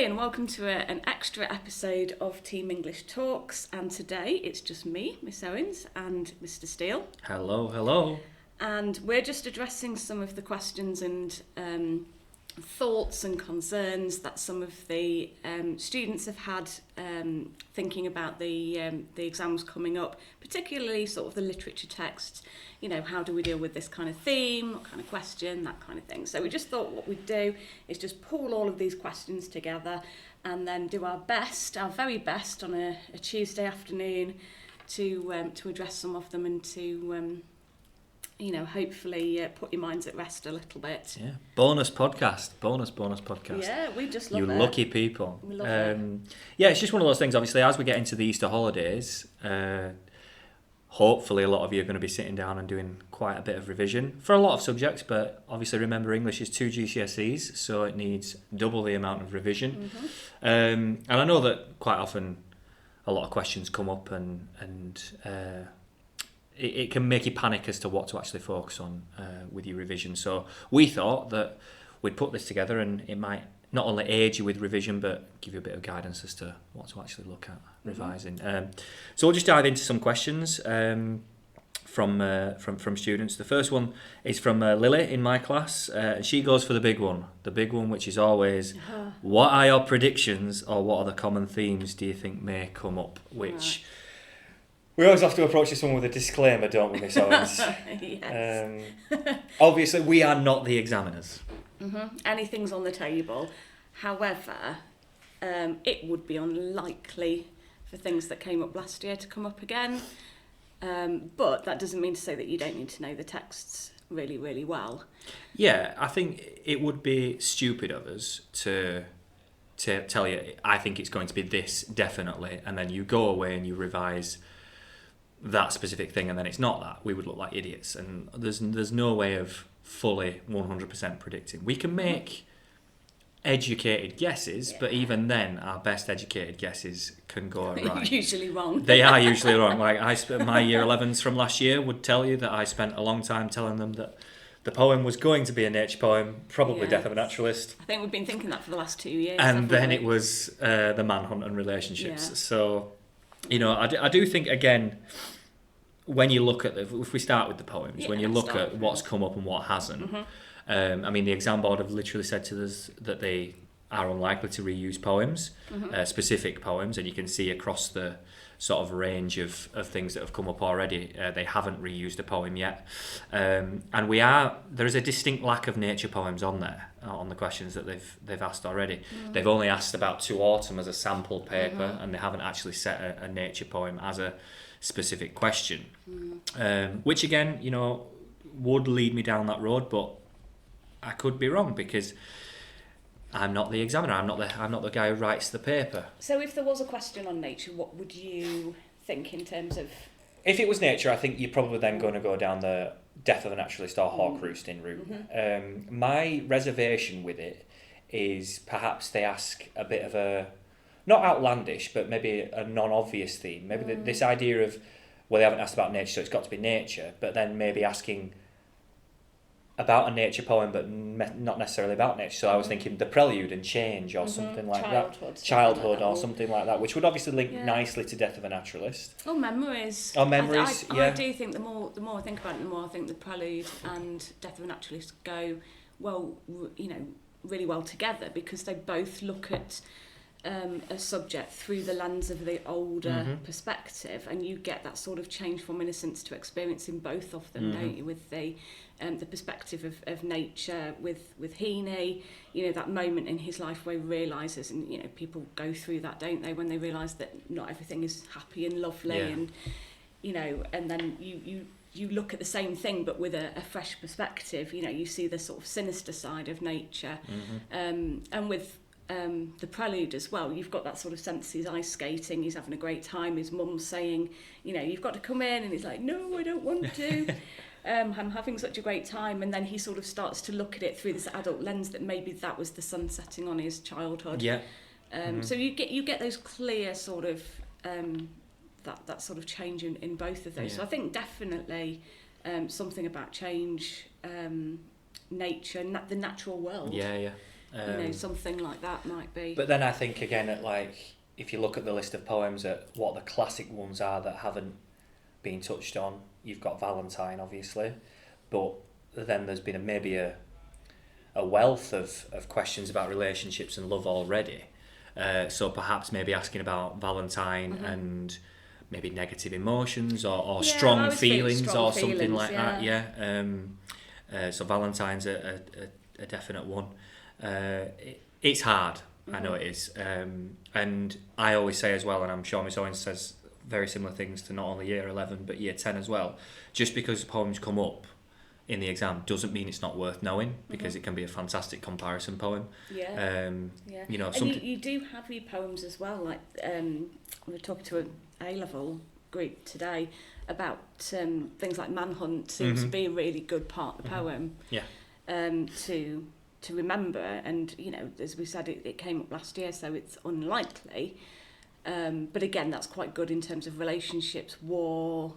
and welcome to an extra episode of Team English Talks, and today it's just me, Miss Owens, and Mr Steele. Hello. And we're just addressing some of the questions and thoughts and concerns that some of the students have had thinking about the exams coming up, particularly sort of the literature texts. You know, how do we deal with this kind of theme, what kind of question, that kind of thing. So we just thought what we'd do is just pull all of these questions together and then do our best, our very best on a Tuesday afternoon to address some of them and to hopefully put your minds at rest a little bit. Yeah, bonus podcast. Yeah, we just love it. You lucky people. We love it. Yeah, it's just one of those things, obviously, as we get into the Easter holidays, hopefully a lot of you are going to be sitting down and doing quite a bit of revision for a lot of subjects, but obviously remember English is 2 GCSEs, so it needs double the amount of revision. Mm-hmm. And I know that quite often a lot of questions come up and it can make you panic as to what to actually focus on with your revision. So we thought that we'd put this together and it might not only aid you with revision but give you a bit of guidance as to what to actually look at revising. So we'll just dive into some questions from students. The first one is from Lily in my class. She goes for the big one which is always, what are your predictions or what are the common themes do you think may come up? Which... We always have to approach this one with a disclaimer, don't we, Miss Owens? Yes. Obviously, we are not the examiners. Mm-hmm. Anything's on the table. However, it would be unlikely for things that came up last year to come up again. But that doesn't mean to say that you don't need to know the texts really, really well. Yeah, I think it would be stupid of us to tell you, I think it's going to be this, definitely, and then you go away and you revise that specific thing and then it's not that. We would look like idiots, and there's no way of fully 100% predicting. We can make educated guesses, but even then our best educated guesses can go right. Usually wrong. They are usually wrong. Like my year 11s from last year would tell you that I spent a long time telling them that the poem was going to be a nature poem, probably Death of a Naturalist. I think we've been thinking that for the last 2 years. And then it was the manhunt and relationships. Yeah. So, I do think, again, when you look at if we start with the poems, when you look at what's come up and what hasn't, the exam board have literally said to us that they are unlikely to reuse poems, specific poems, and you can see across the sort of range of things that have come up already, they haven't reused a poem yet. And there is a distinct lack of nature poems on there, on the questions that they've asked already. They've only asked about To Autumn as a sample paper, and they haven't actually set a nature poem as a specific question, which again, would lead me down that road, but I could be wrong because I'm not the examiner. I'm not the guy who writes the paper. So if there was a question on nature, what would you think in terms of... If it was nature, I think you're probably then going to go down the Death of a Naturalist or Hawk Roosting route. My reservation with it is perhaps they ask a bit of a, not outlandish, but maybe a non-obvious theme. Maybe this idea of, well, they haven't asked about nature, so it's got to be nature, but then maybe asking about a nature poem, but not necessarily about nature. So I was thinking The Prelude and Change or something like Childhood or something like that, which would obviously link nicely to Death of a Naturalist. Or Memories. I do think the more I think about it, the more I think The Prelude and Death of a Naturalist go, well, really well together, because they both look at a subject through the lens of the older perspective, and you get that sort of change from innocence to experience in both of them, don't you? With the perspective of nature with Heaney, that moment in his life where he realises, and people go through that, don't they, when they realise that not everything is happy and lovely, and and then you look at the same thing but with a fresh perspective. You see the sort of sinister side of nature, and with the Prelude as well, you've got that sort of sense he's ice skating, he's having a great time, his mum's saying, you've got to come in, and he's like, no, I don't want to. I'm having such a great time, and then he sort of starts to look at it through this adult lens that maybe that was the sun setting on his childhood. So you get those clear sort of that sort of change in both of those. So I think definitely something about change, nature, the natural world. Something like that might be. But then I think again at if you look at the list of poems at what the classic ones are that haven't been touched on, you've got Valentine obviously, but then there's been maybe a wealth of questions about relationships and love already. So perhaps maybe asking about Valentine and maybe negative emotions or strong feelings or something like that. Yeah. So Valentine's a definite one. It's hard. I know it is. And I always say as well, and I'm sure Miss Owens says very similar things to not only year 11 but year 10 as well. Just because poems come up in the exam doesn't mean it's not worth knowing, because it can be a fantastic comparison poem. And you do have your poems as well, like we were talking to an A-level group today about things like Manhunt seems to be a really good part of the poem to remember, and as we said, it came up last year, so it's unlikely, but again that's quite good in terms of relationships, war,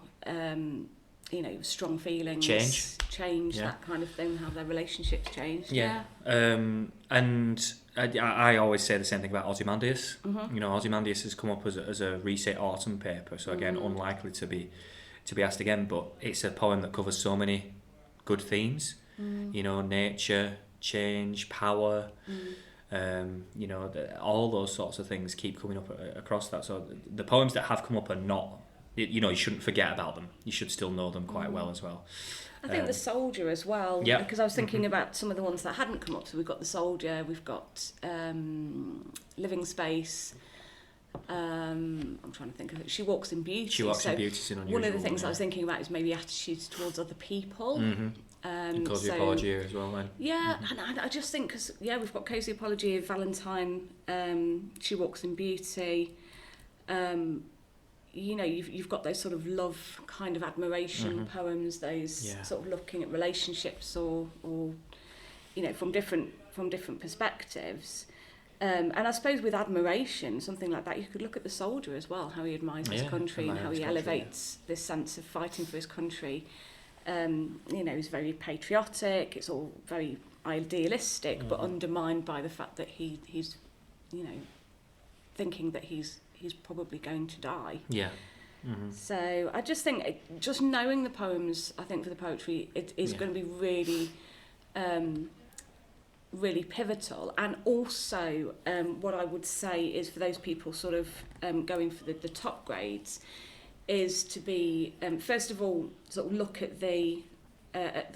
strong feelings, change, that kind of thing, how their relationships changed. And I always say the same thing about Ozymandias. Ozymandias has come up as a recent autumn paper, so again unlikely to be asked again, but it's a poem that covers so many good themes. Nature, change, power, all those sorts of things keep coming up across that. So the poems that have come up are not, you shouldn't forget about them. You should still know them quite well as well. I think the Soldier as well, because I was thinking about some of the ones that hadn't come up. So we've got the Soldier, we've got Living Space. I'm trying to think of it. She Walks in Beauty. She Walks in Beauty is an unusual one of the things I was thinking about is maybe attitudes towards other people. Cozy Apology as well then. And I just think, because we've got Cozy Apology, Valentine, She Walks in Beauty. You've got those sort of love kind of admiration poems, those sort of looking at relationships or from different perspectives. And I suppose with admiration, something like that, you could look at the Soldier as well, how he admires his country and how he elevates this sense of fighting for his country. He's very patriotic, it's all very idealistic, but undermined by the fact that he's thinking that he's probably going to die. So I just think just knowing the poems, I think for the poetry, it is going to be really really pivotal. And also what I would say is for those people sort of going for the top grades is to be first of all sort of look at the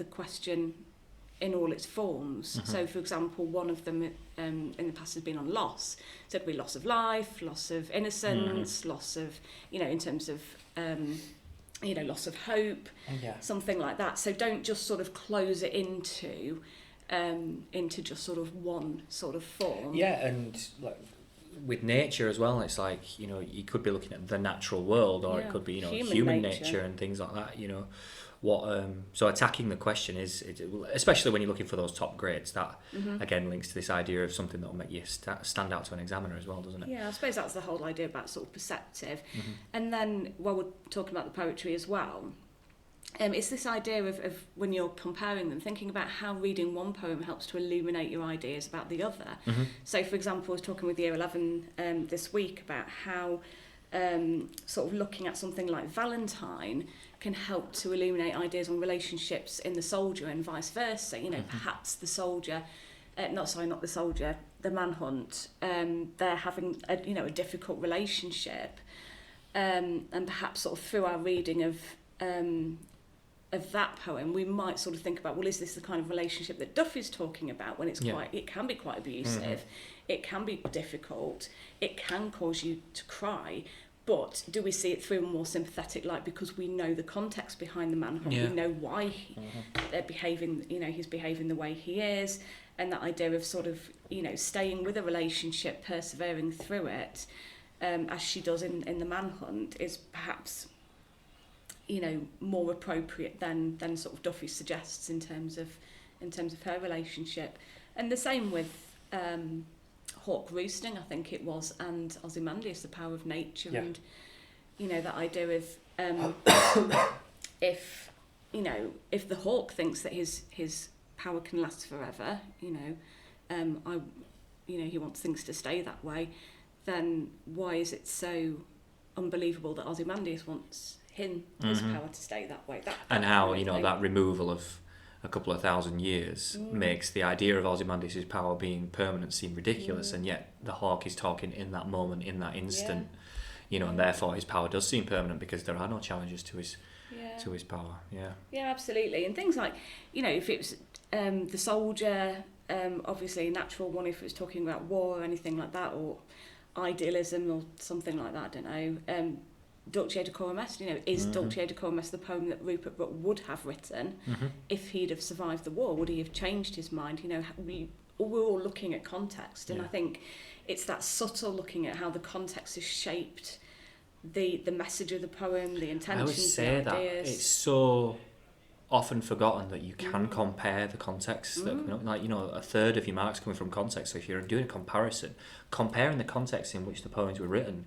question in all its forms. So for example, one of them in the past has been on loss, so it could be loss of life, loss of innocence, loss of in terms of loss of hope, something like that. So don't just sort of close it into just sort of one sort of form. And like with nature as well, it's like you could be looking at the natural world, or it could be human nature and things like that. So attacking the question is especially when you're looking for those top grades, that again links to this idea of something that will make you stand out to an examiner as well, doesn't it? I suppose that's the whole idea about sort of perceptive. And then while we're talking about the poetry as well, it's this idea of when you're comparing them, thinking about how reading one poem helps to illuminate your ideas about the other. So for example, I was talking with year 11 this week about how sort of looking at something like Valentine can help to illuminate ideas on relationships in the Soldier and vice versa. Perhaps the Soldier, not the Soldier, the Manhunt, they're having a difficult relationship, and perhaps sort of through our reading of that poem, we might sort of think about, well, is this the kind of relationship that Duffy's talking about, when it can be quite abusive, it can be difficult, it can cause you to cry, but do we see it through a more sympathetic light because we know the context behind the Manhunt, we know why they're behaving, he's behaving the way he is, and that idea of sort of, staying with a relationship, persevering through it, as she does in the Manhunt, is perhaps more appropriate than sort of Duffy suggests in terms of her relationship. And the same with Hawk Roosting, I think it was, and Ozymandias, the power of nature, and that idea of if the hawk thinks that his power can last forever, he wants things to stay that way, then why is it so unbelievable that Ozymandias wants his power to stay that way? And how, that removal of a couple of thousand years makes the idea of Ozymandias' power being permanent seem ridiculous, and yet the Hawk is talking in that moment, in that instant, and therefore his power does seem permanent because there are no challenges to his power. Yeah, absolutely. And things like, if it was the soldier, obviously a natural one if it was talking about war or anything like that, or idealism or something like that, I don't know. Dulce Decorum Est, is Dulce Decorum Est the poem that Rupert Brooke would have written if he'd have survived the war? Would he have changed his mind? We're all looking at context, and I think it's that subtle looking at how the context has shaped the message of the poem, the intentions, I would say the ideas. That it's so often forgotten that you can compare the context. A third of your marks coming from context. So if you're doing a comparison, comparing the context in which the poems were written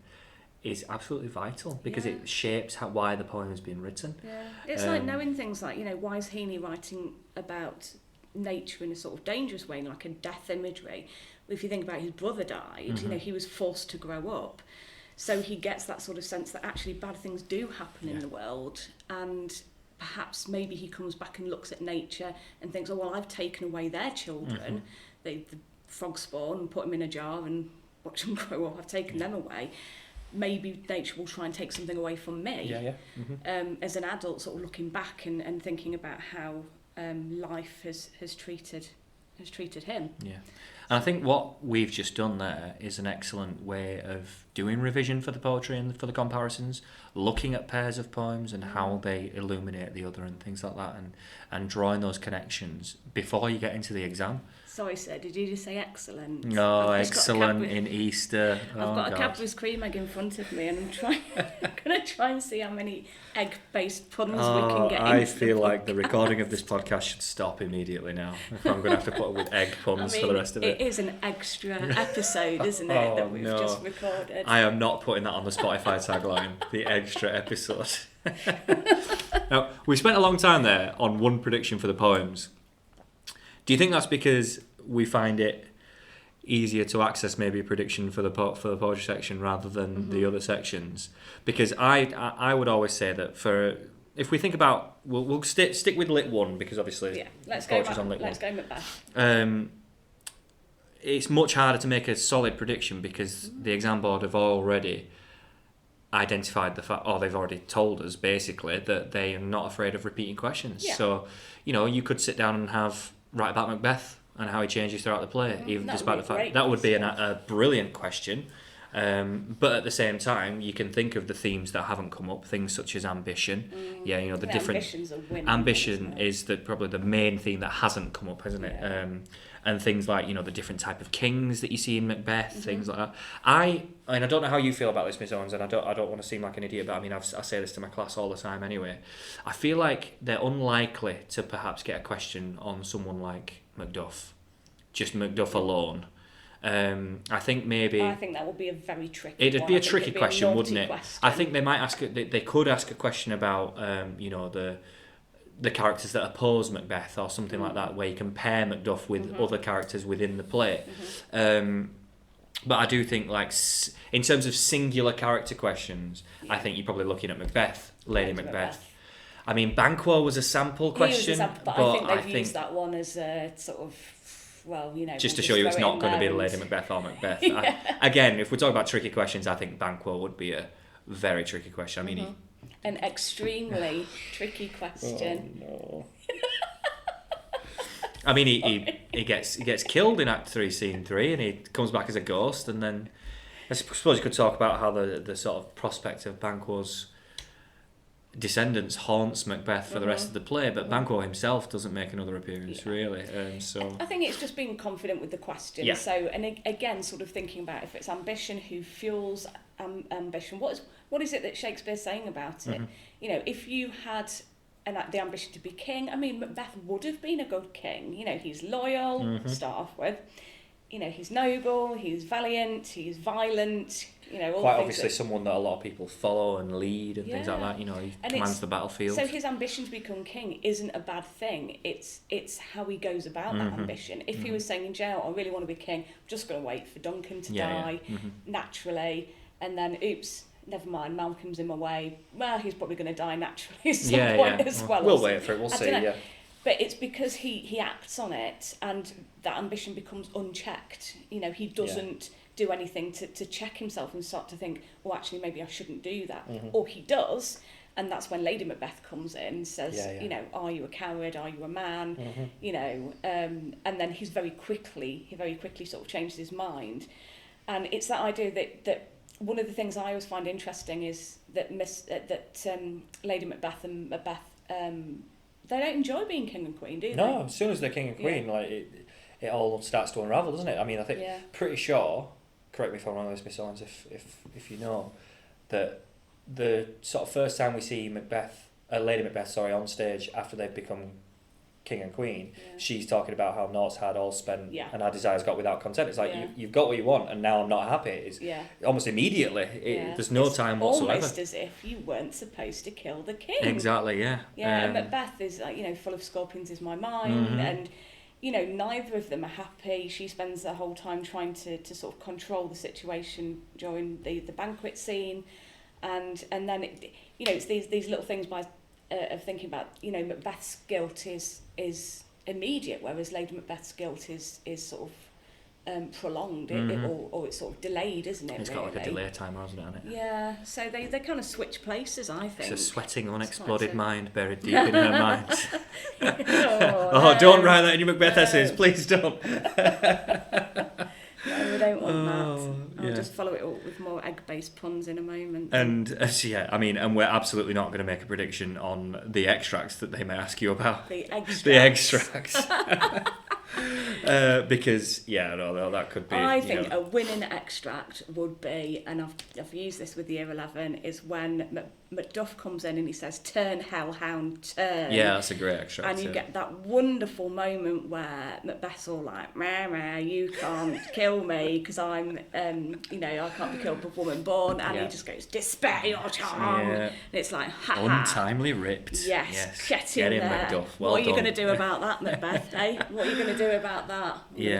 is absolutely vital, because it shapes why the poem has been written. Yeah, it's like knowing things like, why is Heaney writing about nature in a sort of dangerous way, like a death imagery? If you think about his brother died, he was forced to grow up. So he gets that sort of sense that actually bad things do happen in the world, and perhaps maybe he comes back and looks at nature and thinks, oh, well, I've taken away their children. The frog spawn and put them in a jar and watch them grow up. I've taken them away. Maybe nature will try and take something away from me. As an adult, sort of looking back and thinking about how life has treated him. Yeah. And I think what we've just done there is an excellent way of doing revision for the poetry and for the comparisons, looking at pairs of poems and how they illuminate the other and things like that, and drawing those connections before you get into the exam. Sorry, sir, did you just say excellent? No, excellent in Easter. I've got a Cadbury's cream egg in front of me, and I'm going to try and see how many egg-based puns we can get I feel like the recording of this podcast should stop immediately now, if I'm going to have to put up with egg puns for the rest of it. It is an extra episode, isn't it, that we've just recorded? I am not putting that on the Spotify tagline, the extra episode. Now, we spent a long time there on one prediction for the poems. Do you think that's because we find it easier to access maybe a prediction for the poetry section rather than the other sections? Because I would always say that if we think about, we'll stick with Lit 1, because obviously poetry's on Lit 1. Let's go Macbeth. It's much harder to make a solid prediction because the exam board have already identified the fact, or they've already told us basically that they are not afraid of repeating questions. So, you could sit down and write about Macbeth and how he changes throughout the play, even despite the fact that would be a brilliant question. But at the same time, you can think of the themes that haven't come up, things such as ambition. The different ambition is probably the main theme that hasn't come up, hasn't it? And things like the different type of kings that you see in Macbeth, things like that. I don't know how you feel about this, Miss Owens, and I don't want to seem like an idiot, but I say this to my class all the time anyway. I feel like they're unlikely to perhaps get a question on someone like Macduff, just Macduff alone. I think that would be a very tricky. It'd be a tricky question, wouldn't it? I think they might ask. They could ask a question about the characters that oppose Macbeth or something like that, where you compare Macduff with other characters within the play. But I do think, like, in terms of singular character questions, I think you're probably looking at Macbeth, Lady Macbeth. I mean, Banquo was a sample question, but I think they've used that one as a sort of, just to show you it's not going to be Lady Macbeth or Macbeth. Again, if we're talking about tricky questions, I think Banquo would be a very tricky question. I mean, an extremely tricky question. Oh, no. I mean, he gets killed in Act 3, Scene 3, and he comes back as a ghost, and then I suppose you could talk about how the sort of prospect of Banquo's descendants haunts Macbeth for the rest of the play, but Banquo himself doesn't make another appearance, really. So I think it's just being confident with the question. So, and again, sort of thinking about if it's ambition, who fuels ambition? What is it that Shakespeare's saying about it? If you had the ambition to be king, I mean, Macbeth would have been a good king. He's loyal to start off with. he's noble, he's valiant, he's violent, all quite obviously someone that a lot of people follow and lead and things like that. He and commands the battlefield. So his ambition to become king isn't a bad thing. It's how he goes about that ambition. If he was saying in jail, I really want to be king, I'm just going to wait for Duncan to die naturally, and then oops, never mind, Malcolm's in my way. Well, he's probably going to die naturally at some point as well. We'll wait for it. We'll see. Yeah. But it's because he acts on it, and that ambition becomes unchecked. He doesn't do anything to check himself and start to think, well, actually, maybe I shouldn't do that. Or he does, and that's when Lady Macbeth comes in and says, are you a coward? Are you a man? And then he very quickly sort of changes his mind. And it's that idea that one of the things I always find interesting is that Lady Macbeth and Macbeth, they don't enjoy being king and queen, do they? No, as soon as they're king and queen, it all starts to unravel, doesn't it? I mean, I think pretty sure, correct me if I'm wrong on this, Miss Owens, if you know, that the sort of first time we see Lady Macbeth, on stage after they've become king and queen, she's talking about how naught's had all spent and our desires got without consent. It's like you've got what you want and now I'm not happy. It's almost immediately. There's no time whatsoever. Almost as if you weren't supposed to kill the king. Exactly. Yeah. Yeah. And Macbeth is full of scorpions is my mind, and neither of them are happy. She spends the whole time trying to sort of control the situation during the banquet scene, and then it's these little things of thinking about Macbeth's guilt is immediate, whereas Lady Macbeth's guilt is sort of prolonged, or it's sort of delayed, isn't it? It's got like a delay timer, hasn't it? Yeah, so they kind of switch places, I think. It's a sweating, unexploded mind buried deep in her mind. Don't write that in your Macbeth essays, please don't. No, we don't want that. I'll just follow it up with more egg-based puns in a moment. And and we're absolutely not going to make a prediction on the extracts that they may ask you about. The extracts. The extracts. Because that could be. I think a winning extract would be, and I've used this with Year 11, is when Macduff comes in and he says, "Turn, hellhound, turn." Yeah, that's a great extract. And you get that wonderful moment where Macbeth's all like, "Meh, you can't kill me because I'm, I can't be killed with woman born," and he just goes, "Despair your charm," and it's like, "Ha ha." Untimely ripped. Yes. Get in there. Macduff. Well what are you done. going to do about that, Macbeth? What are you going to do about that?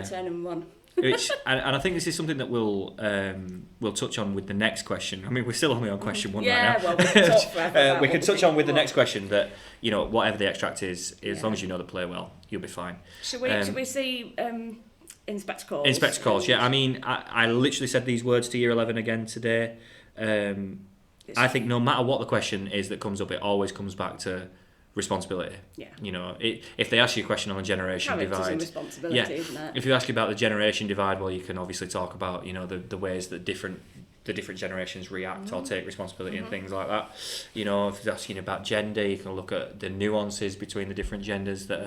Turn and run. Which, and I think this is something that we'll touch on with the next question. I mean, we're still only on question one right now. Yeah, well, we can talk forever. We can touch on with the next question that, whatever the extract is, as long as you know the play well, you'll be fine. Should we see Inspector Calls? Inspector Calls, yeah. I mean, I literally said these words to Year 11 again today. I think no matter what the question is that comes up, it always comes back to responsibility. Yeah. If they ask you a question on the generation divide, responsibility, isn't it? If you ask about the generation divide, well, you can obviously talk about the ways that the different generations react or take responsibility and things like that. If you're asking about gender, you can look at the nuances between the different genders that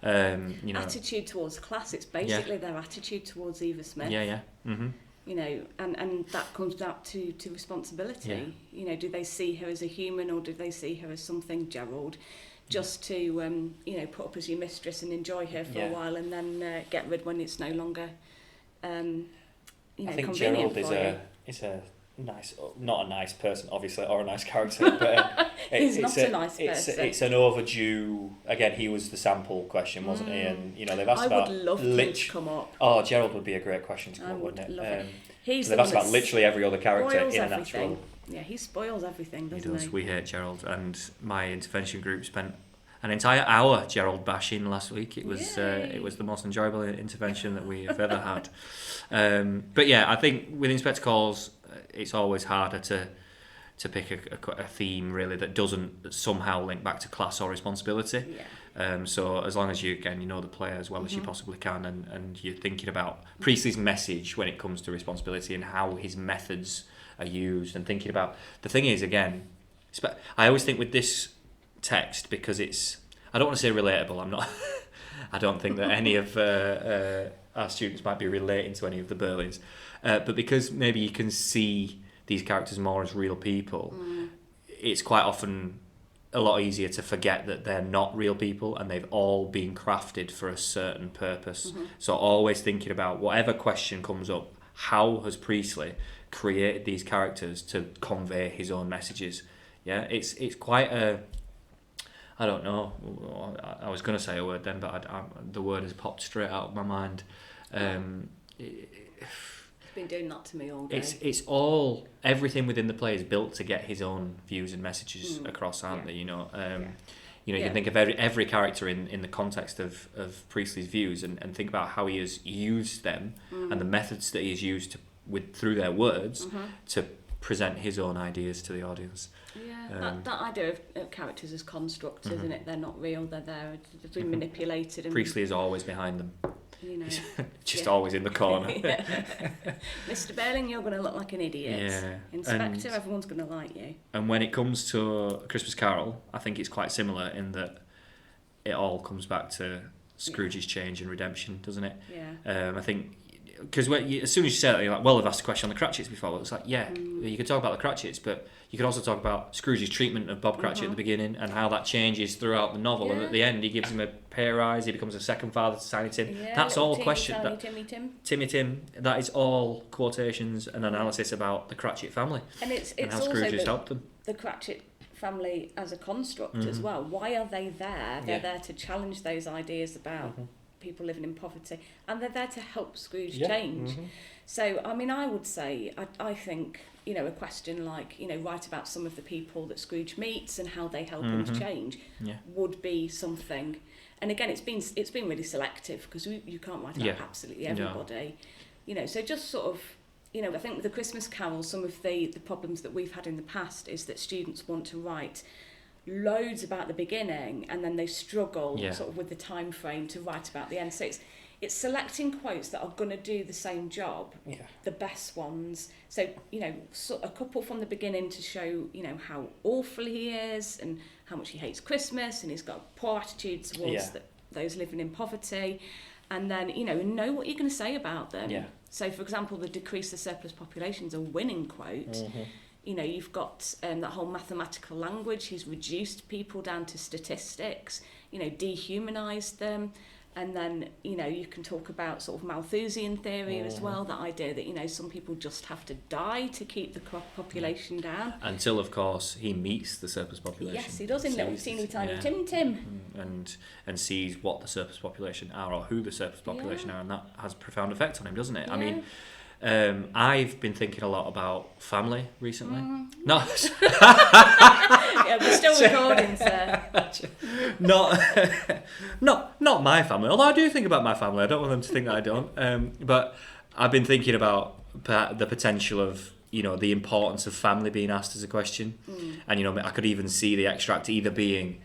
are. Attitude towards class. It's basically their attitude towards Eva Smith. Yeah. Mm-hmm. And that comes back to responsibility. Yeah. Do they see her as a human or do they see her as something, Gerald, just to put up as your mistress and enjoy her for a while and then get rid when it's no longer I think convenient Gerald is a nice, not a nice person obviously, or a nice character, but he's not a nice person. It's an overdue. Again, he was the sample question, wasn't he? And they've asked about. I would love him to come up. Oh, Gerald would be a great question to come up, wouldn't it? Love it. They've asked about literally every other character in a natural. Yeah, he spoils everything, doesn't he? We hate Gerald, and my intervention group spent an entire hour Gerald bashing last week. It was the most enjoyable intervention that we have ever had. But yeah, I think with Inspector Calls, it's always harder to pick a theme really that doesn't somehow link back to class or responsibility. Yeah. So as long as you know the play as well as you possibly can, and you're thinking about Priestley's message when it comes to responsibility and how his methods are used, and thinking about the thing is, again, I always think with this text, because I don't want to say relatable, I'm not I don't think that any of our students might be relating to any of the Berlins, but because maybe you can see these characters more as real people, it's quite often a lot easier to forget that they're not real people and they've all been crafted for a certain purpose. So always thinking about whatever question comes up, how has Priestley created these characters to convey his own messages? Yeah, it's quite a... I don't know. I was going to say a word then, but the word has popped straight out of my mind. It's been doing that to me all day. It's all... Everything within the play is built to get his own views and messages across, aren't they? You know, you can think of every character in the context of Priestley's views and think about how he has used them and the methods that he has used through their words to present his own ideas to the audience. Yeah, that idea of characters as constructs, isn't it? They're not real, they're there, they've been manipulated. And Priestley is always behind them. You know, just always in the corner. Mr. Berling, you're going to look like an idiot. Yeah. Inspector, everyone's going to like you. And when it comes to Christmas Carol, I think it's quite similar in that it all comes back to Scrooge's change and redemption, doesn't it? Yeah. I think... Because as soon as you say that, you're like, well, I've asked a question on the Cratchits before. It's like, you could talk about the Cratchits, but you could also talk about Scrooge's treatment of Bob Cratchit at the beginning and how that changes throughout the novel. And at the end, he gives him a pay rise, he becomes a second father to Tiny Tim. Yeah, that's all question. Timmy Tim. That is all quotations and analysis about the Cratchit family and it's how Scrooge has helped them. The Cratchit family as a construct as well. Why are they there? They're there to challenge those ideas about people living in poverty, and they're there to help Scrooge change. So, I mean, I would say, I think, you know, a question like, you know, write about some of the people that Scrooge meets and how they help him to change would be something. And again, it's been really selective because you can't write about absolutely everybody. You know, so just sort of, you know, I think with the Christmas Carol, some of the problems that we've had in the past is that students want to write loads about the beginning and then they struggle sort of with the time frame to write about the end. So it's selecting quotes that are going to do the same job, the best ones. So, you know, a couple from the beginning to show, you know, how awful he is and how much he hates Christmas and he's got a poor attitude towards those living in poverty. And then, you know what you're going to say about them. Yeah. So, for example, the decrease the surplus population is a winning quote. You know, you've got that whole mathematical language. He's reduced people down to statistics, you know, dehumanised them. And then, you know, you can talk about sort of Malthusian theory as well, that idea that, you know, some people just have to die to keep the population down. Until, of course, he meets the surplus population. Yes, he does in little teeny tiny Tim. And sees what the surplus population are or who the surplus population are, and that has a profound effect on him, doesn't it? Yeah. I mean... I've been thinking a lot about family recently. No, yeah, we're still recording, sir. Not my family. Although I do think about my family. I don't want them to think that I don't. But I've been thinking about the potential of, you know, the importance of family being asked as a question. And, you know, I could even see the extract either being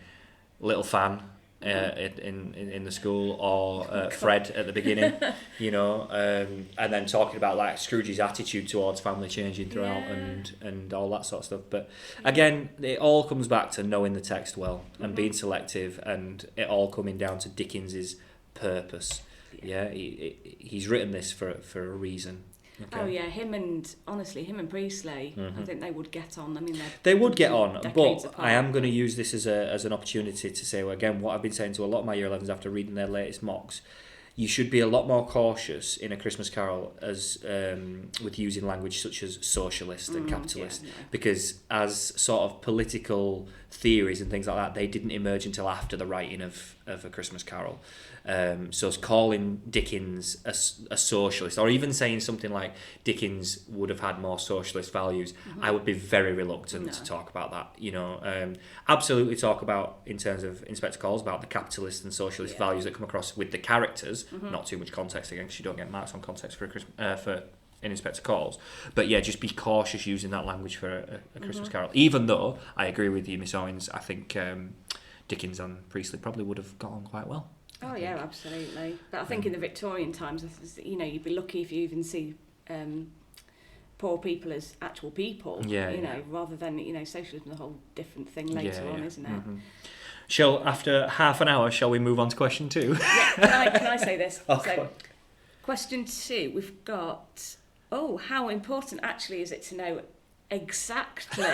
little fan in the school or Fred at the beginning, you know, and then talking about like Scrooge's attitude towards family changing throughout and all that sort of stuff. But again, it all comes back to knowing the text well and being selective, and it all coming down to Dickens's purpose. He's written this for a reason. Okay. Oh yeah, him and Priestley, I think they would get on. I mean, they would get on, but apart. I am going to use this as an opportunity to say, well, again, what I've been saying to a lot of my Year 11s after reading their latest mocks. You should be a lot more cautious in A Christmas Carol as with using language such as socialist and capitalist, because as sort of political theories and things like that, they didn't emerge until after the writing of A Christmas Carol. So calling Dickens a socialist, or even saying something like Dickens would have had more socialist values, I would be very reluctant to talk about that. You know, absolutely talk about, in terms of Inspector Calls, about the capitalist and socialist values that come across with the characters. Not too much context again, because you don't get marks on context for in Inspector Calls. But yeah, just be cautious using that language for a Christmas Carol. Even though I agree with you, Miss Owens, I think Dickens and Priestley probably would have got on quite well. Oh yeah, absolutely. But I think in the Victorian times, you know, you'd be lucky if you even see poor people as actual people. You know, rather than, you know, socialism is a whole different thing later on, isn't it? After half an hour, shall we move on to question 2? Yeah, can I say this? So, question 2, we've got, how important actually is it to know exactly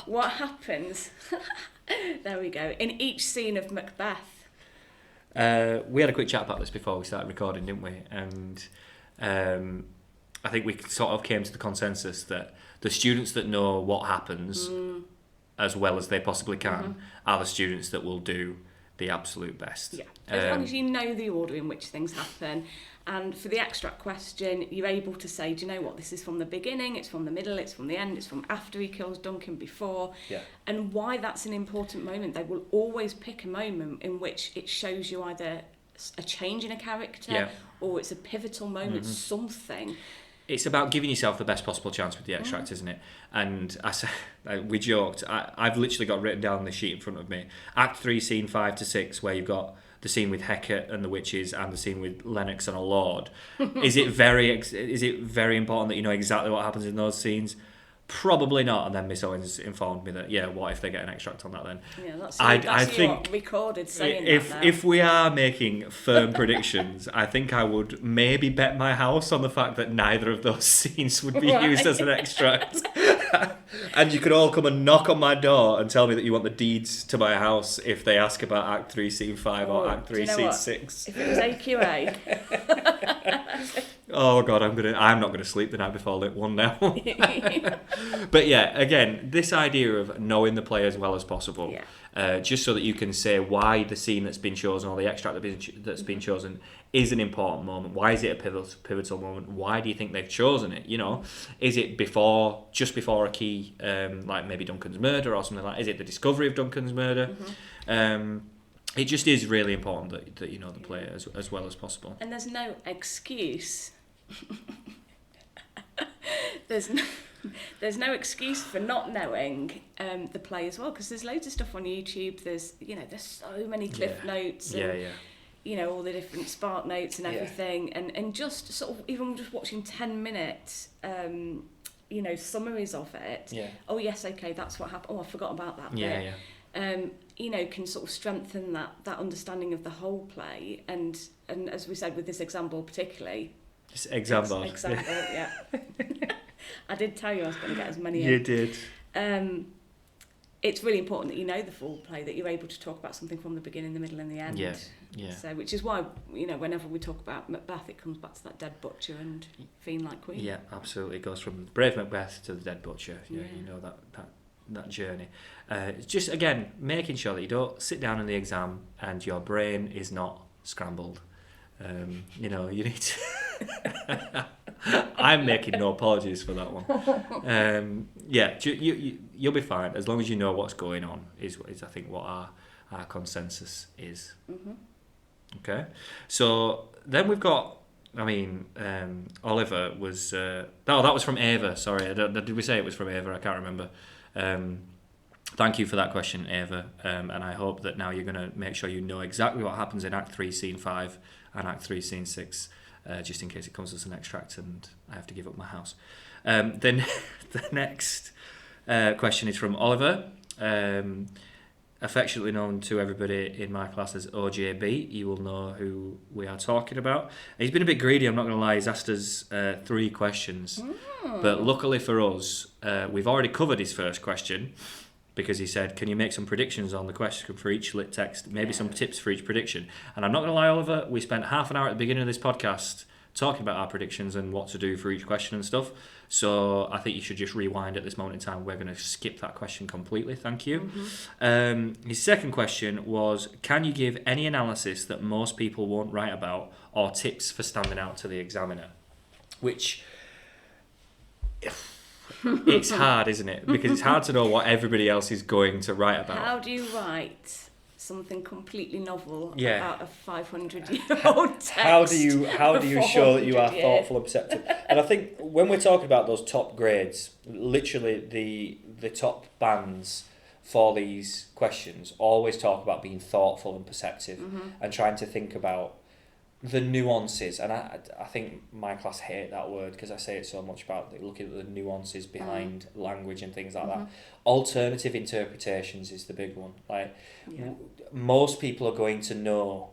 what happens There we go. In each scene of Macbeth. We had a quick chat about this before we started recording, didn't we? And I think we sort of came to the consensus that the students that know what happens as well as they possibly can are the students that will do the absolute best. Yeah, as long as you know the order in which things happen. And for the extract question, you're able to say, do you know what, this is from the beginning, it's from the middle, it's from the end, it's from after he kills Duncan, before. Yeah. And why that's an important moment. They will always pick a moment in which it shows you either a change in a character or it's a pivotal moment, something. It's about giving yourself the best possible chance with the extract, isn't it? And we joked, I've literally got written down on the sheet in front of me, Act 3, Scene 5 to 6, where you've got the scene with Hecate and the witches and the scene with Lennox and a lord. Is it very important that you know exactly what happens in those scenes? Probably not. And then Miss Owens informed me that, what if they get an extract on that then? Yeah, that's I think recorded saying if we are making firm predictions, I think I would maybe bet my house on the fact that neither of those scenes would be used as an extract. And you could all come and knock on my door and tell me that you want the deeds to my house if they ask about Act 3, Scene 5 or Act 3, Scene 6. If it was AQA. Oh God, I'm not gonna sleep the night before Lit 1 now. But yeah, again, this idea of knowing the play as well as possible, just so that you can say why the scene that's been chosen or the extract that's been chosen is an important moment. Why is it a pivotal moment? Why do you think they've chosen it? You know, is it just before a key, like maybe Duncan's murder or something like? Is it the discovery of Duncan's murder? It just is really important that you know the play as well as possible. And there's no excuse. There's no excuse for not knowing the play as well, because there's loads of stuff on YouTube. There's so many cliff notes and all the different spark notes and everything, and just sort of even just watching 10-minute summaries of it. Oh yes, okay, that's what happened. Oh, I forgot about that bit. Can sort of strengthen that understanding of the whole play, and as we said with this example particularly. Example, yeah. I did tell you I was going to get as many in. You did. It's really important that you know the full play, that you're able to talk about something from the beginning, the middle and the end. Yeah. So, which is why, whenever we talk about Macbeth, it comes back to that dead butcher and Fiend like Queen. Yeah, absolutely. It goes from brave Macbeth to the dead butcher. Yeah. You know that journey. It's just, again, making sure that you don't sit down in the exam and your brain is not scrambled. You need to... I'm making no apologies for that one. You'll be fine as long as you know what's going on is I think what our consensus is. Okay, so then we've got, Oliver was that was from Ava. Sorry, did we say it was from Ava? I can't remember. Thank you for that question, Ava, and I hope that now you're going to make sure you know exactly what happens in Act 3, Scene 5 and Act 3, Scene 6, just in case it comes as an extract and I have to give up my house. Then the next question is from Oliver, affectionately known to everybody in my class as OJB. You will know who we are talking about. He's been a bit greedy, I'm not going to lie. He's asked us 3 questions, but luckily for us, we've already covered his first question, because he said, can you make some predictions on the question for each lit text, maybe some tips for each prediction? And I'm not going to lie, Oliver, we spent half an hour at the beginning of this podcast talking about our predictions and what to do for each question and stuff. So I think you should just rewind at this moment in time. We're going to skip that question completely. Thank you. His second question was, can you give any analysis that most people won't write about or tips for standing out to the examiner? Which... it's hard, isn't it? Because it's hard to know what everybody else is going to write about. How do you write something completely novel about a 500-year-old text? How do you show that you are thoughtful and perceptive? And I think when we're talking about those top grades, literally the top bands for these questions always talk about being thoughtful and perceptive and trying to think about the nuances, and I think my class hate that word because I say it so much about looking at the nuances behind language and things like that. Alternative interpretations is the big one. Like most people are going to know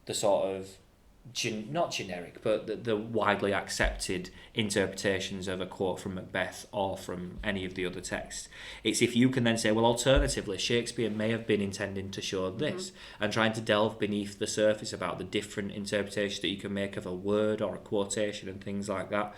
the sort of not generic, but the widely accepted interpretations of a quote from Macbeth or from any of the other texts. It's if you can then say, well, alternatively, Shakespeare may have been intending to show this, and trying to delve beneath the surface about the different interpretations that you can make of a word or a quotation and things like that.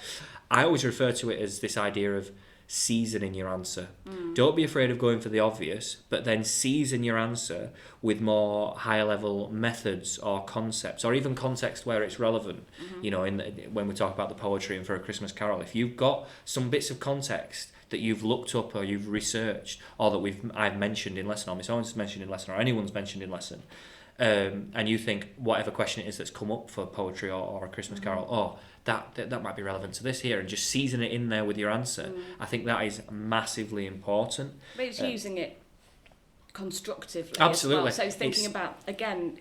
I always refer to it as this idea of seasoning your answer. Don't be afraid of going for the obvious, but then season your answer with more higher level methods or concepts, or even context where it's relevant. You know, when we talk about the poetry and For a Christmas Carol, if you've got some bits of context that you've looked up or you've researched, or that I've mentioned in lesson, or Miss Owens mentioned in lesson, or anyone's mentioned in lesson, and you think whatever question it is that's come up for poetry or A Christmas Carol, that might be relevant to this here, and just season it in there with your answer. I think that is massively important. But it's using it constructively. Absolutely. As well. So thinking about, again,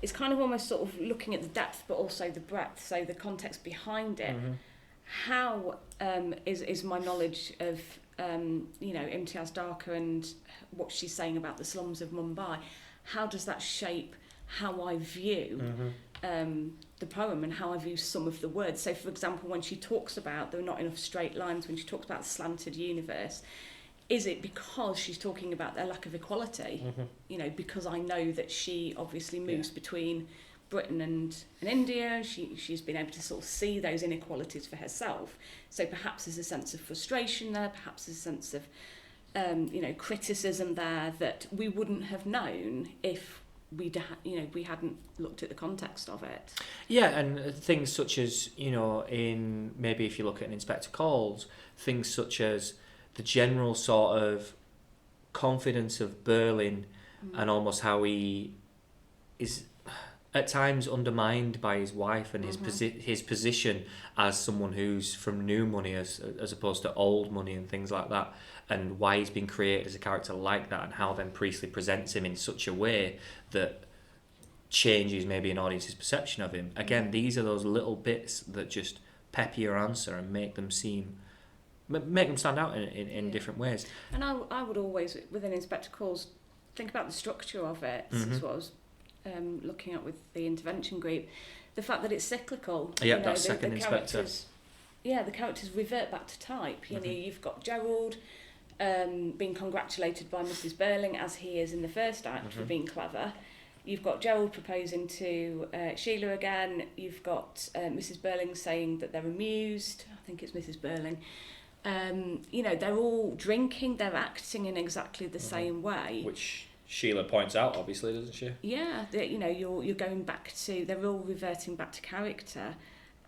it's kind of almost sort of looking at the depth but also the breadth, so the context behind it. How is my knowledge of Imtiaz Darka and what she's saying about the slums of Mumbai, how does that shape how I view the poem and how I view some of the words? So, for example, when she talks about there are not enough straight lines, when she talks about the slanted universe, is it because she's talking about their lack of equality? You know, because I know that she obviously moves between Britain and India. She's been able to sort of see those inequalities for herself. So perhaps there's a sense of frustration there, perhaps there's a sense of criticism there that we wouldn't have known if we hadn't looked at the context of it. Yeah, and things such as, in maybe if you look at an Inspector Calls, things such as the general sort of confidence of Berlin and almost how he is at times undermined by his wife and his position as someone who's from new money as opposed to old money and things like that, and why he's been created as a character like that, and how then Priestley presents him in such a way that changes maybe an audience's perception of him. Again, these are those little bits that just pepper your answer and make them stand out in different ways. And I would always, within Inspector Calls, think about the structure of it. That's what I was looking at with the intervention group. The fact that it's cyclical. Yeah, that second inspector. The characters revert back to type. You know, you've got Gerald being congratulated by Mrs. Burling, as he is in the first act, for being clever. You've got Gerald proposing to Sheila again. You've got Mrs. Burling saying that they're amused. I think it's Mrs. Burling. They're all drinking. They're acting in exactly the same way. Which Sheila points out, obviously, doesn't she? Yeah, you're going back to. They're all reverting back to character,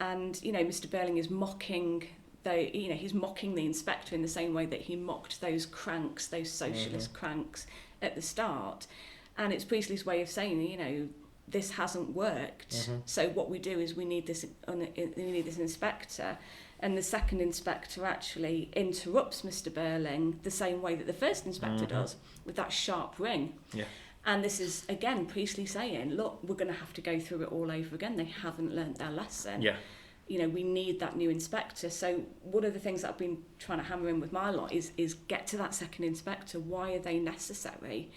and Mr. Burling is mocking. He's mocking the inspector in the same way that he mocked those cranks, those socialist cranks at the start. And it's Priestley's way of saying, this hasn't worked. So what we do is we need this inspector. And the second inspector actually interrupts Mr. Burling the same way that the first inspector does, with that sharp ring. Yeah. And this is, again, Priestley saying, look, we're going to have to go through it all over again. They haven't learnt their lesson. Yeah. We need that new inspector. So one of the things that I've been trying to hammer in with my lot is get to that second inspector. Why are they necessary?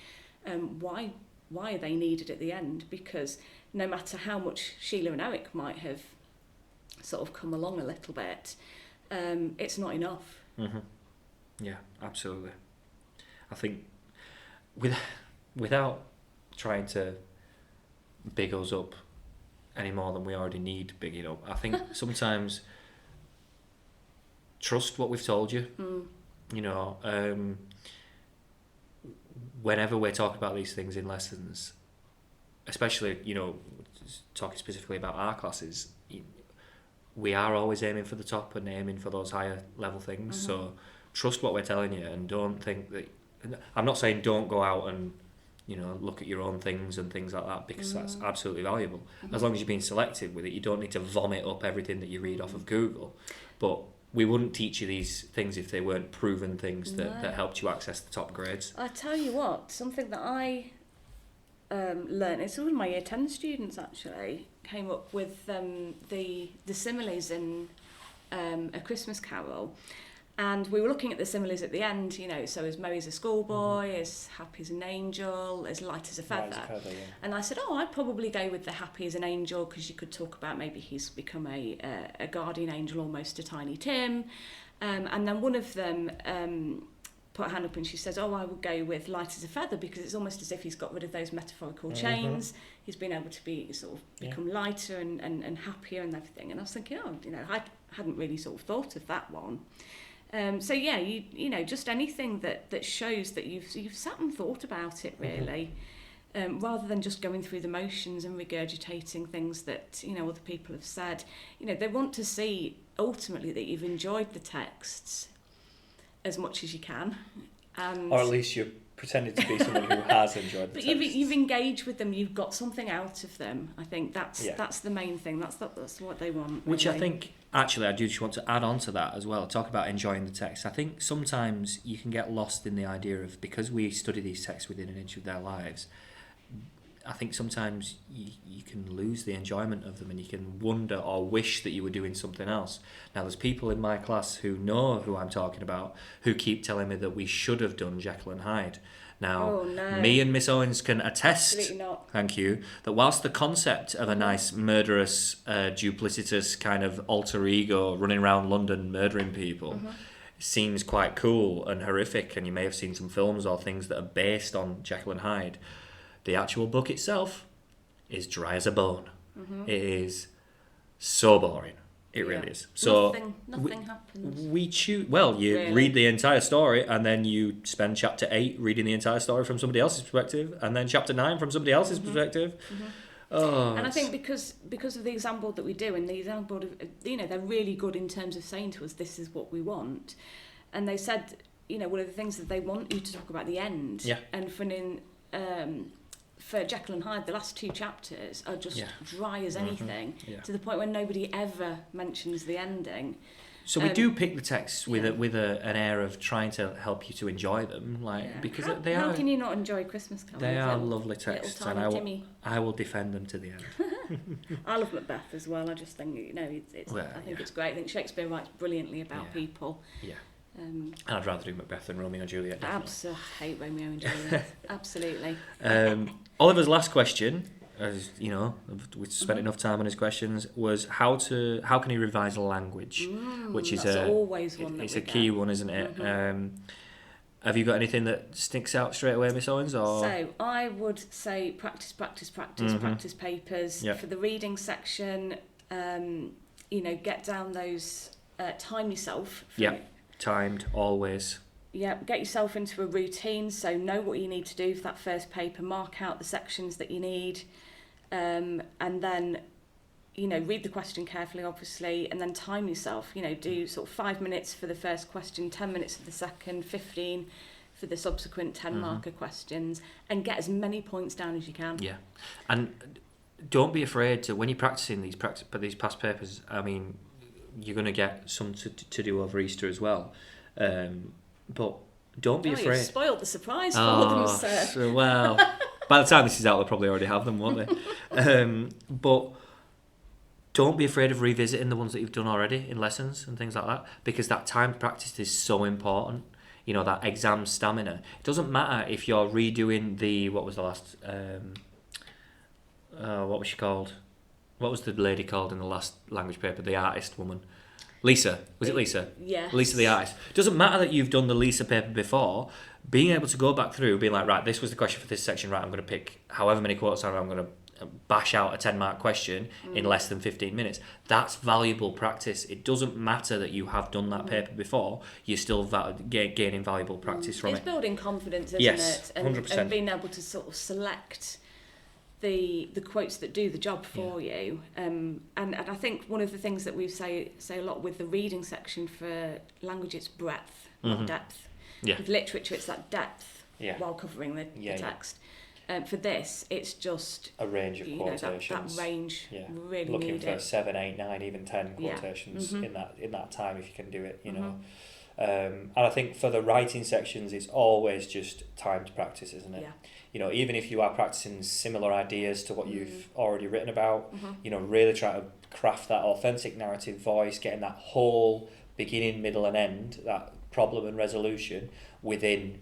Why are they needed at the end? Because no matter how much Sheila and Eric might have sort of come along a little bit, it's not enough. Yeah, absolutely. I think without trying to big us up any more than we already need bigging up, I think sometimes trust what we've told you. Whenever we're talking about these things in lessons, especially talking specifically about our classes, we are always aiming for the top and aiming for those higher level things. So trust what we're telling you, and don't think that. I'm not saying don't go out and look at your own things and things like that, because that's absolutely valuable. As long as you're being selective with it, you don't need to vomit up everything that you read off of Google. But we wouldn't teach you these things if they weren't proven things that helped you access the top grades. I tell you what, something that I learned, it's one of my year 10 students actually came up with the similes in A Christmas Carol, And we were looking at the similes at the end, so as Moe's a schoolboy, as happy as an angel, as light as a feather. And I said, I'd probably go with the happy as an angel, because you could talk about maybe he's become a guardian angel almost to Tiny Tim. And then one of them put her hand up and she says, I would go with light as a feather, because it's almost as if he's got rid of those metaphorical chains. He's been able to be become lighter and happier and everything. And I was thinking, I hadn't really sort of thought of that one. So yeah, just anything that shows that you've sat and thought about it really, rather than just going through the motions and regurgitating things that other people have said. They want to see ultimately that you've enjoyed the texts as much as you can, or at least you're pretending to be someone who has enjoyed the but texts. you've engaged with them. You've got something out of them. I think that's the main thing. That's what they want. Which really. I think, actually, I do just want to add on to that as well. Talk about enjoying the text. I think sometimes you can get lost in the idea of, because we study these texts within an inch of their lives, I think sometimes you can lose the enjoyment of them, and you can wonder or wish that you were doing something else. Now, there's people in my class who know who I'm talking about, who keep telling me that we should have done Jekyll and Hyde. Now, me and Miss Owens can attest, thank you, that whilst the concept of a nice murderous, duplicitous kind of alter ego running around London murdering people seems quite cool and horrific, and you may have seen some films or things that are based on Jekyll and Hyde, the actual book itself is dry as a bone. It is so boring. It really is. So nothing happens. You read the entire story, and then you spend chapter 8 reading the entire story from somebody else's perspective, and then chapter 9 from somebody else's perspective. And I think because of the example that we do, and the example of, they're really good in terms of saying to us, this is what we want. And they said, one of the things that they want you to talk about the end. Yeah. And for Jekyll and Hyde, the last 2 chapters are just dry as anything, to the point where nobody ever mentions the ending. So we do pick the texts with an air of trying to help you to enjoy them, because how can you not enjoy Christmas Carol? They are lovely texts, and I will defend them to the end. I love Macbeth as well. I just think it's great. I think Shakespeare writes brilliantly about people. Yeah. And I'd rather do Macbeth than Romeo and Juliet. Absolutely, I hate Romeo and Juliet. Absolutely. Oliver's last question, as we spent enough time on his questions, was how can he revise a language, which is always one. It's a key one, isn't it? Have you got anything that sticks out straight away, Miss Owens? Or? So I would say practice papers for the reading section. Get down those. Time yourself. Timed, always. Yeah, get yourself into a routine, so know what you need to do for that first paper, mark out the sections that you need, and then, read the question carefully, obviously, and then time yourself, do sort of 5 minutes for the first question, 10 minutes for the second, 15 for the subsequent 10 marker questions, and get as many points down as you can. Yeah, and don't be afraid to, when you're practicing these past papers, I mean, you're going to get some to do over Easter as well, but don't be afraid. You've spoiled the surprise for them, sir. So, well, by the time this is out, they'll probably already have them, won't they? But don't be afraid of revisiting the ones that you've done already in lessons and things like that, because that timed practice is so important. That exam stamina. It doesn't matter if you're redoing what was the last, what was she called? What was the lady called in the last language paper? The artist woman. Lisa. Was it Lisa? Yes. Lisa the artist. It doesn't matter that you've done the Lisa paper before. Being able to go back through, being like, right, this was the question for this section, right, I'm going to pick however many quotes I'm going to bash out a 10-mark question in less than 15 minutes. That's valuable practice. It doesn't matter that you have done that paper before. You're still gaining valuable practice from it. It's building confidence, isn't it? And 100%. And being able to sort of select the quotes that do the job for you, and I think one of the things that we say a lot with the reading section for language, it's breadth, not depth. With literature, it's that depth while covering the text. For this, it's just a range of quotations. That range really looking needed. for 7, 8, 9, even 10 quotations in that time if you can do it. And I think for the writing sections, it's always just timed practice, isn't it? Even if you are practicing similar ideas to what you've already written about, really try to craft that authentic narrative voice, getting that whole beginning, middle and end, that problem and resolution within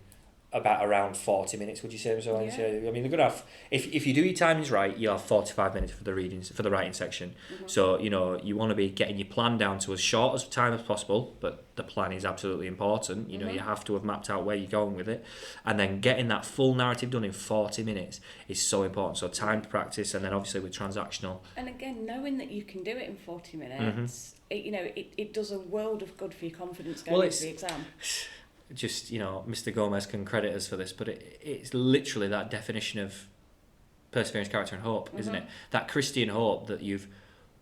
around 40 minutes, would you say? So Yeah. I mean, they're going to have, if you do your timings right, you have 45 minutes for the writing section. So, you want to be getting your plan down to as short as time as possible, but the plan is absolutely important. You have to have mapped out where you're going with it. And then getting that full narrative done in 40 minutes is so important. So time to practice, and then obviously with transactional. And again, knowing that you can do it in 40 minutes, it does a world of good for your confidence going into the exam. Just, Mr. Gomez can credit us for this, but it's literally that definition of perseverance, character and hope, isn't it? That Christian hope that you've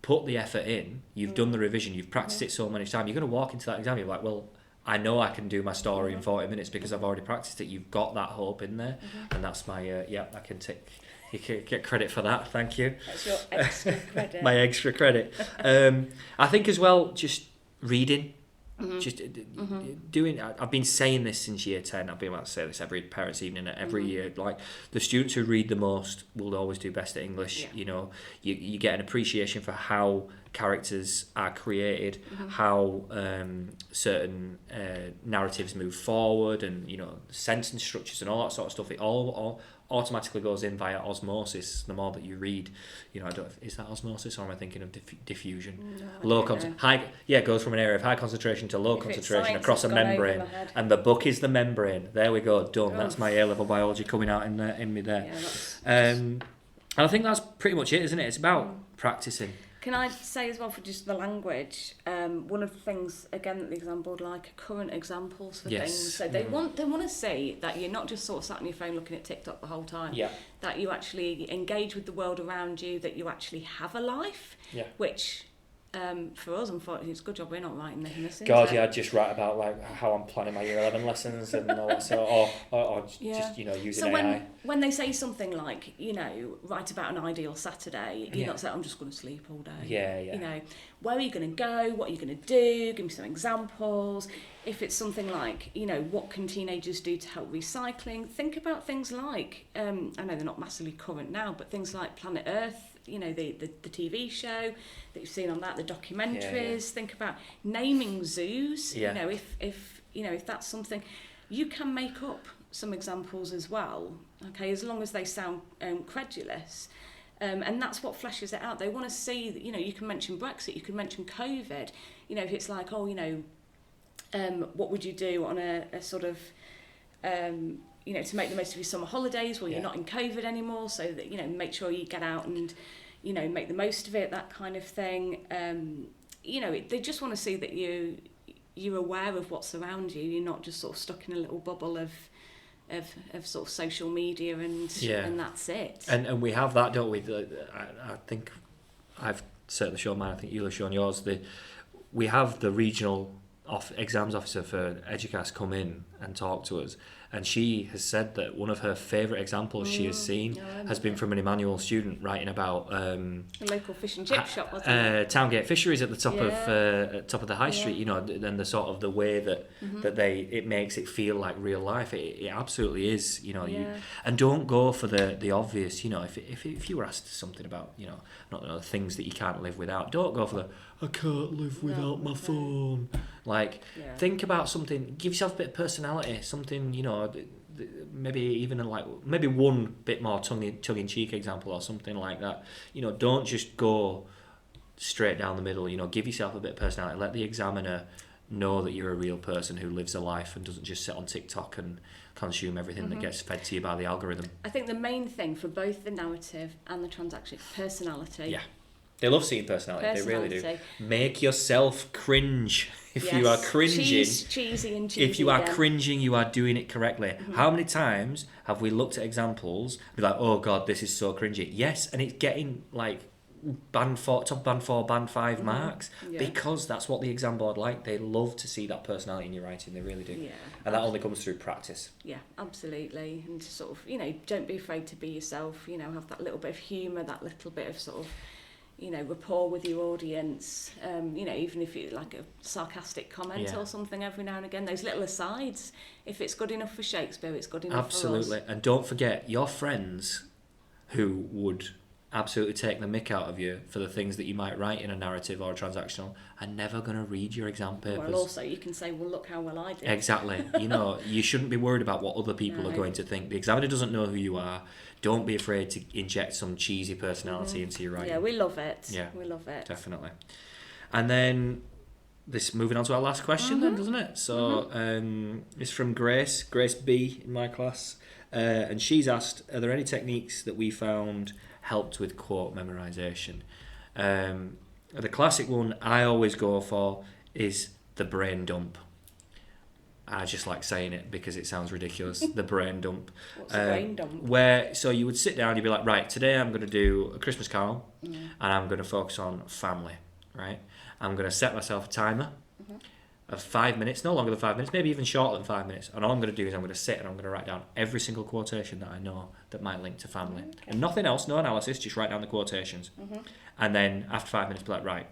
put the effort in, you've done the revision, you've practiced it so many times, you're going to walk into that exam, you're like, well, I know I can do my story in 40 minutes because I've already practiced it. You've got that hope in there, and that's my, I can take... You can get credit for that, thank you. That's your extra credit. My extra credit. I think as well, just reading. Just doing. I've been saying this since year 10. I've been about to say this every parents' evening every year. Like, the students who read the most will always do best at English. Yeah. You get an appreciation for how characters are created, how certain narratives move forward, and sentence structures and all that sort of stuff. It all automatically goes in via osmosis. The more that you read, I don't know, is that osmosis or am I thinking of diffusion? No, It goes from an area of high concentration to low concentration across a membrane, and the book is the membrane. There we go, done. Oh. That's my A-level biology coming out in me there. Yeah, and I think that's pretty much it, isn't it? It's about practicing. Can I say as well, for just the language, one of the things, again, that the exam board like are current examples for things. So they want to see that you're not just sort of sat on your phone looking at TikTok the whole time. Yeah. That you actually engage with the world around you, that you actually have a life, which... for us, unfortunately, it's a good job we're not writing this. God, I'd just write about like how I'm planning my year 11 lessons and all that sort, or just using so AI. when they say something like write about an ideal Saturday, you're not saying I'm just going to sleep all day. Yeah. Where are you going to go? What are you going to do? Give me some examples. If it's something like what can teenagers do to help recycling? Think about things like I know they're not massively current now, but things like Planet Earth. The TV show that you've seen on that, the documentaries. Think about naming zoos. If that's something, you can make up some examples as well. Okay, as long as they sound credulous, and that's what fleshes it out. They want to see that you can mention Brexit, you can mention COVID. If it's like what would you do on a sort of to make the most of your summer holidays while you're not in COVID anymore, so that make sure you get out and make the most of it, that kind of thing. They just want to see that you're aware of what's around you. You're not just sort of stuck in a little bubble of sort of social media and that's it. And we have that, don't we? I think I've certainly shown mine. I think you'll have shown yours. We have the regional exams officer for Educast come in and talk to us, and she has said that one of her favourite examples she has seen has been from an Emmanuel student writing about a local fish and chip shop, wasn't it? Towngate Fisheries at the top of the high street, and the sort of the way that it makes it feel like real life. It absolutely is, and don't go for the obvious. If you were asked something about not the things that you can't live without, don't go for the I can't live without my phone. Think about something. Give yourself a bit of personality. Something maybe even maybe one bit more tongue-in-cheek example or something like that. Don't just go straight down the middle. Give yourself a bit of personality. Let the examiner know that you're a real person who lives a life and doesn't just sit on TikTok and consume everything that gets fed to you by the algorithm. I think the main thing for both the narrative and the transaction, personality. Yeah. They love seeing personality. They really do. Make yourself cringe. If you are cringing, cheesy and cheesy. If you are cringing, you are doing it correctly. How many times have we looked at examples and be like, oh God, this is so cringy? Yes, and it's getting like top band 4, band 5 marks because that's what the exam board like. They love to see that personality in your writing. They really do. Yeah, and that only comes through practice. Yeah, absolutely. And sort of, don't be afraid to be yourself. Have that little bit of humour, that little bit of sort of rapport with your audience, even if you like a sarcastic comment or something every now and again, those little asides. If it's good enough for Shakespeare, it's good enough for us. Absolutely. And don't forget, your friends who would absolutely take the mick out of you for the things that you might write in a narrative or a transactional are never going to read your exam papers. Well, also you can say, well, look how well I did. Exactly. You shouldn't be worried about what other people are going to think. The examiner doesn't know who you are. Don't be afraid to inject some cheesy personality into your writing. Yeah, we love it. Yeah, we love it. Definitely. And then this moving on to our last question then, doesn't it? So it's from Grace B in my class. And she's asked, are there any techniques that we found helped with quote memorisation? The classic one I always go for is the brain dump. I just like saying it because it sounds ridiculous. The brain dump. What's a brain dump? So you would sit down, you'd be like, right, today I'm going to do A Christmas Carol, and I'm going to focus on family, right? I'm going to set myself a timer of 5 minutes, no longer than 5 minutes, maybe even shorter than 5 minutes. And all I'm going to do is I'm going to sit and I'm going to write down every single quotation that I know that might link to family. Okay. And nothing else, no analysis, just write down the quotations. And then after 5 minutes, be like, right,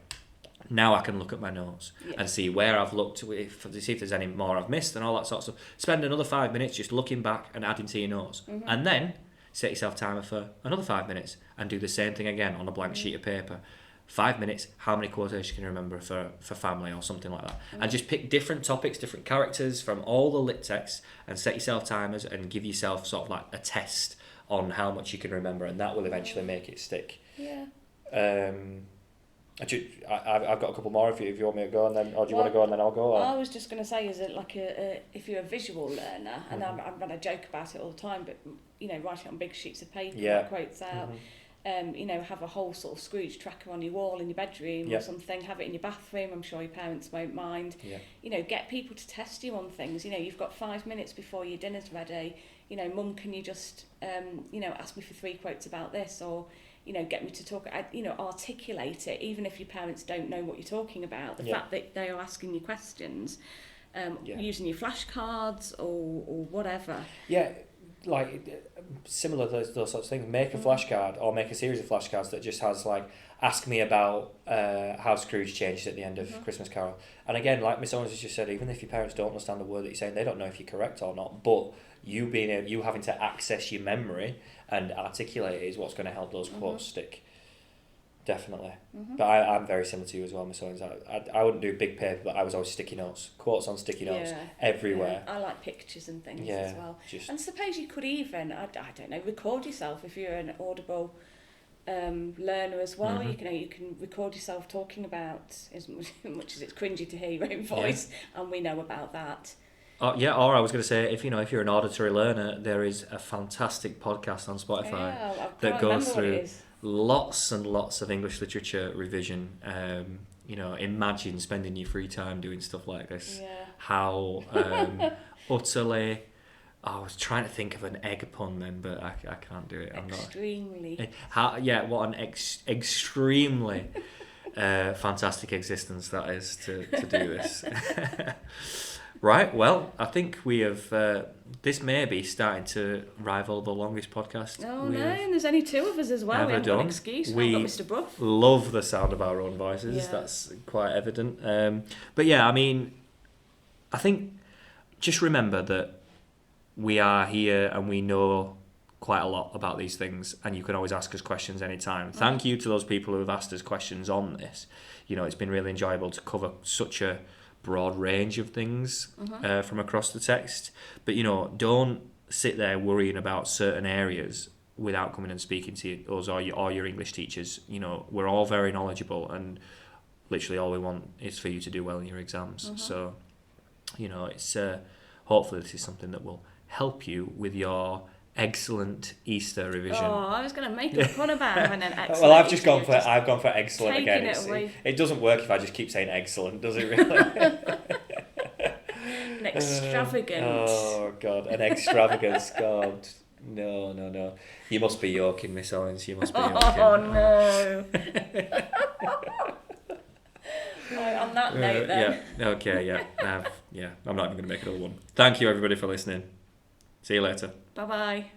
now I can look at my notes and see where I've looked, to see if there's any more I've missed and all that sort of stuff. Spend another 5 minutes just looking back and adding to your notes. And then set yourself a timer for another 5 minutes and do the same thing again on a blank sheet of paper. 5 minutes, how many quotations can you remember for family or something like that? And just pick different topics, different characters from all the lit texts and set yourself timers and give yourself sort of like a test on how much you can remember, and that will eventually make it stick. Yeah. I've got a couple more if you want me to go, and then, or do you want to go and then I'll go? Or? I was just going to say, is it like if you're a visual learner, and I joke about it all the time, but write it on big sheets of paper, write quotes out. Have a whole sort of Scrooge tracker on your wall in your bedroom or something, have it in your bathroom, I'm sure your parents won't mind. Get people to test you on things. You've got 5 minutes before your dinner's ready. Mum, can you just ask me for 3 quotes about this, or get me to talk, articulate it, even if your parents don't know what you're talking about. The fact that they are asking you questions, using your flashcards or whatever. Yeah, like similar to those sorts of things. Make a flashcard or make a series of flashcards that just has like, ask me about how Scrooge changed at the end of Christmas Carol. And again, like Miss Owens has just said, even if your parents don't understand the word that you're saying, they don't know if you're correct or not, but you having to access your memory and articulate it is what's going to help those quotes stick. Definitely. But I'm very similar to you as well, Miss Owens. I wouldn't do big paper, but I was always sticky notes. Quotes on sticky notes everywhere. I like pictures and things as well. And suppose you could even, I don't know, record yourself if you're an Audible learner as well. You can record yourself talking about, as much as it's cringy to hear your own voice, and we know about that. Or I was going to say, if you're an auditory learner, there is a fantastic podcast on Spotify that goes through lots and lots of English literature revision. Imagine spending your free time doing stuff like this. How utterly... I was trying to think of an egg pun then, but I can't do it. I'm extremely. What an extremely fantastic existence that is to do this. Right, well, I think we have... this may be starting to rival the longest podcast. Oh, no, and there's only 2 of us as well. We haven't got an excuse. We've got Mr. Bruff. Love the sound of our own voices. That's quite evident. But yeah, I mean, I think just remember that we are here and we know quite a lot about these things, and you can always ask us questions anytime. Thank you to those people who have asked us questions on this. It's been really enjoyable to cover such a broad range of things from across the text, but don't sit there worrying about certain areas without coming and speaking to us or your English teachers. We're all very knowledgeable, and literally all we want is for you to do well in your exams. So it's hopefully this is something that will help you with your excellent Easter revision. Oh, I was going to make a fun about having an excellent. Well, I've gone for excellent again. It doesn't work if I just keep saying excellent, does it really? An extravagant. Oh God, an extravagance. God, no. You must be yoking, Miss Owens. You must be yoking. Oh no. Right, on that note then. Yeah. Okay. Yeah. I'm not even going to make another one. Thank you everybody for listening. See you later. Bye-bye.